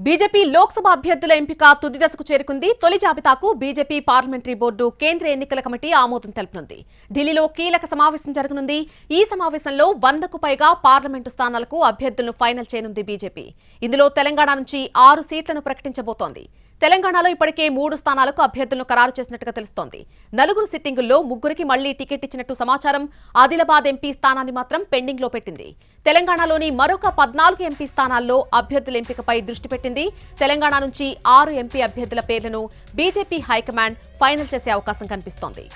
BJP Lok Sabha అభ్యర్థుల ఎంపిక తుది దశకు చేరుకుంది. తొలి జాబితాకు బీజేపీ పార్లమెంటరీ బోర్డు కేంద్ర ఎన్నికల కమిటీ ఆమోదం తెలుపనుంది. ఢిల్లీలో కీలక సమావేశం జరగనుంది. ఈ సమావేశంలో 100కు పైగా పార్లమెంటు స్థానాలకు అభ్యర్థులను ఫైనల్ చేయనుంది బీజేపీ. ఇందులో తెలంగాణ నుంచి 6 సీట్లను ప్రకటించబోతోంది. తెలంగాణలో ఇప్పటికే 3 స్థానాలకు అభ్యర్థులను ఖరారు చేసినట్టుగా తెలుస్తోంది. 4 సిట్టింగుల్లో 3కి మళ్లీ టికెట్ ఇచ్చినట్టు సమాచారం. ఆదిలాబాద్ ఎంపీ స్థానాన్ని మాత్రం పెండింగ్ లో పెట్టింది. తెలంగాణలోని మరొక 14 ఎంపీ స్థానాల్లో అభ్యర్థుల ఎంపికపై దృష్టి పెట్టింది. తెలంగాణ నుంచి 6 ఎంపీ అభ్యర్థుల పేర్లను బీజేపీ హైకమాండ్ ఫైనల్ చేసే అవకాశం కనిపిస్తోంది.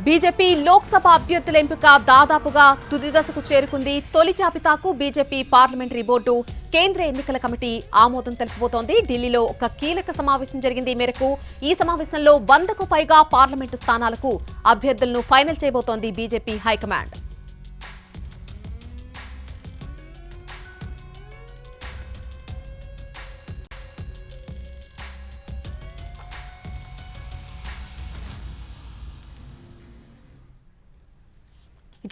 బీజేపీ లోక్సభ అభ్యర్థుల ఎంపిక దాదాపుగా తుది దశకు చేరుకుంది. తొలి జాబితాకు బీజేపీ పార్లమెంటరీ బోర్డు కేంద్ర ఎన్నికల కమిటీ ఆమోదం తెలుపబోతోంది. ఢిల్లీలో ఒక కీలక సమావేశం జరిగింది. ఈ మేరకు ఈ సమావేశంలో 100కు పైగా పార్లమెంటు స్థానాలకు అభ్యర్థులను ఫైనల్ చేయబోతోంది బీజేపీ హైకమాండ్.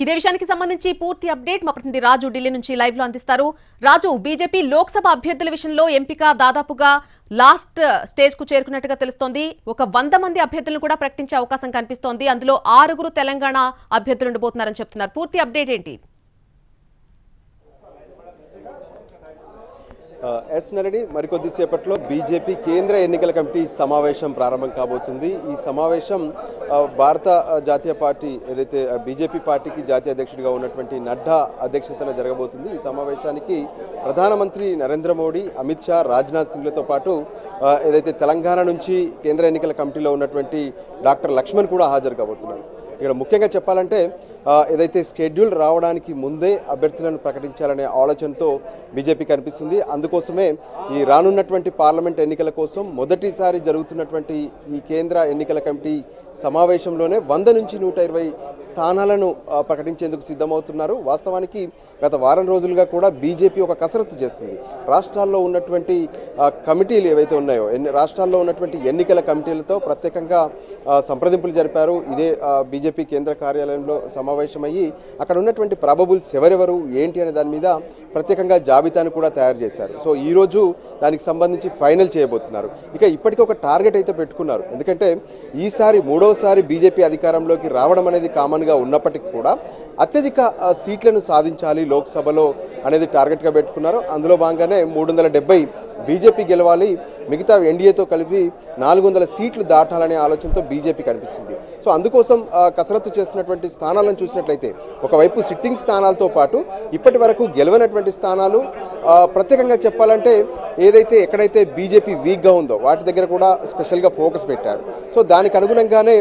ఇదే విషయానికి సంబంధించి పూర్తి అప్డేట్ మా ప్రతినిధి రాజు ఢిల్లీ నుంచి లైవ్ లో అందిస్తారు. రాజు, బీజేపీ లోక్సభ అభ్యర్థుల విషయంలో ఎంపిక దాదాపుగా లాస్ట్ స్టేజ్ కు చేరుకున్నట్టుగా తెలుస్తోంది. ఒక 100 మంది అభ్యర్థులను కూడా ప్రకటించే అవకాశం కనిపిస్తోంది. అందులో 6 తెలంగాణ అభ్యర్థులు ఉండబోతున్నారని చెప్తున్నారు. పూర్తి అప్డేట్ ఏంటి? ఎస్ నరణి, మరికొద్దిసేపట్లో బీజేపీ కేంద్ర ఎన్నికల కమిటీ సమావేశం ప్రారంభం కాబోతుంది. ఈ సమావేశం భారత జాతీయ పార్టీ ఏదైతే బీజేపీ పార్టీకి జాతీయ అధ్యక్షుడిగా ఉన్నటువంటి నడ్డా అధ్యక్షతన జరగబోతుంది. ఈ సమావేశానికి ప్రధానమంత్రి నరేంద్ర మోడీ, అమిత్ షా, రాజ్నాథ్ సింగ్లతో పాటు ఏదైతే తెలంగాణ నుంచి కేంద్ర ఎన్నికల కమిటీలో ఉన్నటువంటి డాక్టర్ లక్ష్మణ్ కూడా హాజరు కాబోతున్నారు. ఇక్కడ ముఖ్యంగా చెప్పాలంటే ఏదైతే షెడ్యూల్ రావడానికి ముందే అభ్యర్థులను ప్రకటించాలనే ఆలోచనతో బీజేపీ కనిపిస్తుంది. అందుకోసమే ఈ రానున్నటువంటి పార్లమెంట్ ఎన్నికల కోసం మొదటిసారి జరుగుతున్నటువంటి ఈ కేంద్ర ఎన్నికల కమిటీ సమావేశంలోనే 100 నుంచి 120 స్థానాలను ప్రకటించేందుకు సిద్ధమవుతున్నారు. వాస్తవానికి గత వారం రోజులుగా కూడా బీజేపీ ఒక కసరత్తు చేస్తుంది. రాష్ట్రాల్లో ఉన్నటువంటి కమిటీలు ఏవైతే ఉన్నాయో రాష్ట్రాల్లో ఉన్నటువంటి ఎన్నికల కమిటీలతో ప్రత్యేకంగా సంప్రదింపులు జరిపారు. ఇదే బీజేపీ కేంద్ర కార్యాలయంలో సమావేశమయ్యి అక్కడ ఉన్నటువంటి ప్రాబబుల్స్ ఎవరెవరు ఏంటి అనే దాని మీద ప్రత్యేకంగా జాబితాను కూడా తయారు చేశారు. సో ఈ రోజు దానికి సంబంధించి ఫైనల్ చేయబోతున్నారు. ఇక ఇప్పటికీ ఒక టార్గెట్ అయితే పెట్టుకున్నారు. ఎందుకంటే ఈసారి 3వసారి బీజేపీ అధికారంలోకి రావడం అనేది కామన్గా ఉన్నప్పటికీ కూడా అత్యధిక సీట్లను సాధించాలి లోక్సభలో అనేది టార్గెట్గా పెట్టుకున్నారు. అందులో భాగంగానే 370 బీజేపీ గెలవాలి, మిగతా ఎన్డీఏతో కలిపి 400 సీట్లు దాటాలనే ఆలోచనతో బీజేపీ కనిపిస్తుంది. సో అందుకోసం కసరత్తు చేస్తున్నటువంటి స్థానాలను చూసినట్లయితే ఒకవైపు సిట్టింగ్ స్థానాలతో పాటు ఇప్పటి వరకు గెలవనటువంటి స్థానాలు, ప్రత్యేకంగా చెప్పాలంటే ఏదైతే ఎక్కడైతే బీజేపీ వీక్గా ఉందో వాటి దగ్గర కూడా స్పెషల్గా ఫోకస్ పెట్టారు. సో దానికి అనుగుణంగానే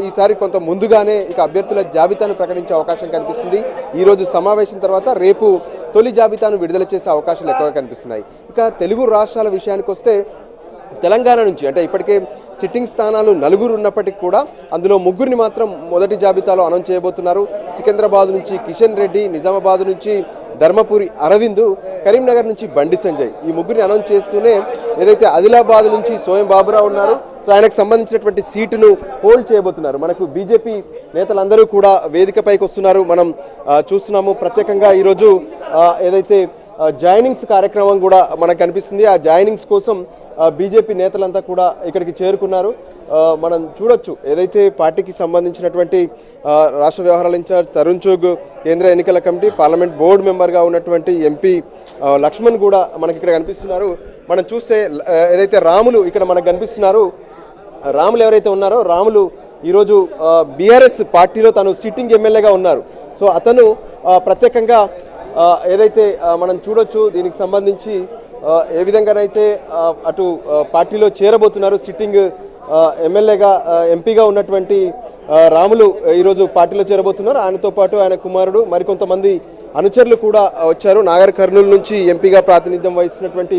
ఈసారి కొంత ముందుగానే ఇక అభ్యర్థుల జాబితాను ప్రకటించే అవకాశం కనిపిస్తుంది. ఈరోజు సమావేశం తర్వాత రేపు తొలి జాబితాను విడుదల చేసే అవకాశాలు ఎక్కువగా కనిపిస్తున్నాయి. ఇక తెలుగు రాష్ట్రాల విషయానికి వస్తే తెలంగాణ నుంచి అంటే ఇప్పటికే సిట్టింగ్ స్థానాలు 4 ఉన్నప్పటికీ కూడా అందులో 3ని మాత్రం మొదటి జాబితాలో అనౌన్స్ చేయబోతున్నారు. సికింద్రాబాద్ నుంచి కిషన్ రెడ్డి, నిజామాబాద్ నుంచి ధర్మపురి అరవింద్, కరీంనగర్ నుంచి బండి సంజయ్, ఈ 3ని అనౌన్స్ చేస్తూనే ఏదైతే ఆదిలాబాద్ నుంచి సోయం బాబురావు ఉన్నారు, సో ఆయనకు సంబంధించినటువంటి సీటును హోల్డ్ చేయబోతున్నారు. మనకు బీజేపీ నేతలందరూ కూడా వేదికపైకి వస్తున్నారు. మనం చూస్తున్నాము. ప్రత్యేకంగా ఈరోజు ఏదైతే జాయినింగ్స్ కార్యక్రమం కూడా మనకు కనిపిస్తుంది. ఆ జాయినింగ్స్ కోసం బీజేపీ నేతలంతా కూడా ఇక్కడికి చేరుకున్నారు. మనం చూడొచ్చు ఏదైతే పార్టీకి సంబంధించినటువంటి రాష్ట్ర వ్యవహారాల ఇన్ఛార్జ్ తరుణ్ చుగ్, కేంద్ర ఎన్నికల కమిటీ పార్లమెంట్ బోర్డు మెంబర్గా ఉన్నటువంటి ఎంపీ లక్ష్మణ్ కూడా మనకి ఇక్కడ కనిపిస్తున్నారు. మనం చూస్తే ఏదైతే రాములు ఇక్కడ మనకు కనిపిస్తున్నారు, రాములు ఎవరైతే ఉన్నారో రాములు ఈరోజు బీఆర్ఎస్ పార్టీలో తను సిట్టింగ్ ఎమ్మెల్యేగా ఉన్నారు. సో అతను ప్రత్యేకంగా ఏదైతే మనం చూడొచ్చు దీనికి సంబంధించి ఏ విధంగానైతే అటు పార్టీలో చేరబోతున్నారు. సిట్టింగ్ ఎమ్మెల్యేగా ఎంపీగా ఉన్నటువంటి రాములు ఈరోజు పార్టీలో చేరబోతున్నారు. ఆయనతో పాటు ఆయన కుమారుడు మరికొంతమంది అనుచరులు కూడా వచ్చారు. నాగర్ కర్నూలు నుంచి ఎంపీగా ప్రాతినిధ్యం వహిస్తున్నటువంటి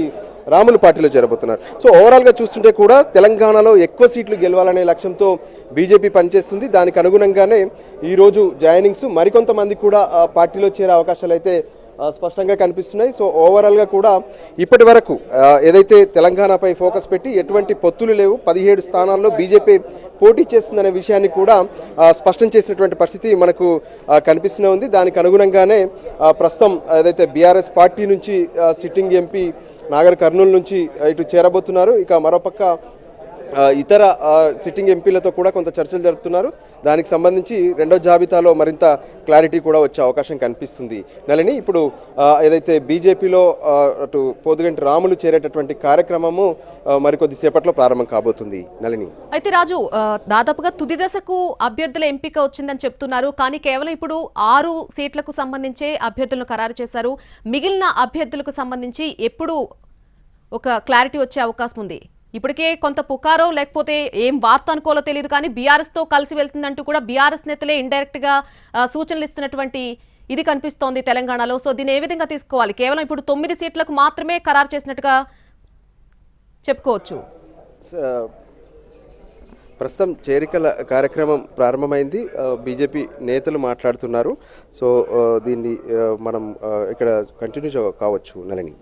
రాములు పార్టీలో చేరబోతున్నారు. సో ఓవరాల్గా చూస్తుంటే కూడా తెలంగాణలో ఎక్కువ సీట్లు గెలవాలనే లక్ష్యంతో బీజేపీ పనిచేస్తుంది. దానికి అనుగుణంగానే ఈరోజు జాయినింగ్స్ మరికొంతమంది కూడా పార్టీలో చేరే అవకాశాలు అయితే స్పష్టంగా కనిపిస్తున్నాయి. సో ఓవరాల్గా కూడా ఇప్పటి వరకు ఏదైతే తెలంగాణపై ఫోకస్ పెట్టి ఎటువంటి పొత్తులు లేవు, 17 స్థానాల్లో బీజేపీ పోటీ చేస్తుందనే విషయాన్ని కూడా స్పష్టం చేసినటువంటి పరిస్థితి మనకు కనిపిస్తూనే ఉంది. దానికి అనుగుణంగానే ప్రస్తుతం ఏదైతే బీఆర్ఎస్ పార్టీ నుంచి సిట్టింగ్ ఎంపీ నాగర్ కర్నూలు నుంచి ఇటు చేరబోతున్నారు. ఇక మరోపక్క ఇతర సిట్టింగ్ ఎంపీలతో కూడా కొంత చర్చలు జరుపుతున్నారు. దానికి సంబంధించి రెండో జాబితాలో మరింత క్లారిటీ కూడా వచ్చే అవకాశం కనిపిస్తుంది. నళిని, ఇప్పుడు ఏదైతే బీజేపీలో అటు పోదుగంటి రాములు చేరేటటువంటి కార్యక్రమము మరికొద్దిసేపట్లో ప్రారంభం కాబోతుంది. నళిని, అయితే రాజు, దాదాపుగా తుది దశకు అభ్యర్థుల ఎంపిక వచ్చిందని చెప్తున్నారు. కానీ కేవలం ఇప్పుడు 6 సీట్లకు సంబంధించే అభ్యర్థులను ఖరారు చేశారు. మిగిలిన అభ్యర్థులకు సంబంధించి ఎప్పుడు ఒక క్లారిటీ వచ్చే అవకాశం ఉంది? ఇప్పటికే కొంత పుకారో లేకపోతే ఏం వార్త అనుకోలో తెలియదు, కానీ బీఆర్ఎస్తో కలిసి వెళ్తుందంటూ కూడా బీఆర్ఎస్ నేతలే ఇండైరెక్ట్గా సూచనలు ఇస్తున్నటువంటి ఇది కనిపిస్తోంది తెలంగాణలో. సో దీన్ని ఏ విధంగా తీసుకోవాలి? కేవలం ఇప్పుడు 9 సీట్లకు మాత్రమే ఖరారు చేసినట్టుగా చెప్పుకోవచ్చు. ప్రస్తుతం చేరికల కార్యక్రమం ప్రారంభమైంది. బీజేపీ నేతలు మాట్లాడుతున్నారు. సో దీన్ని మనం ఇక్కడ కంటిన్యూ కావచ్చు. నళిని.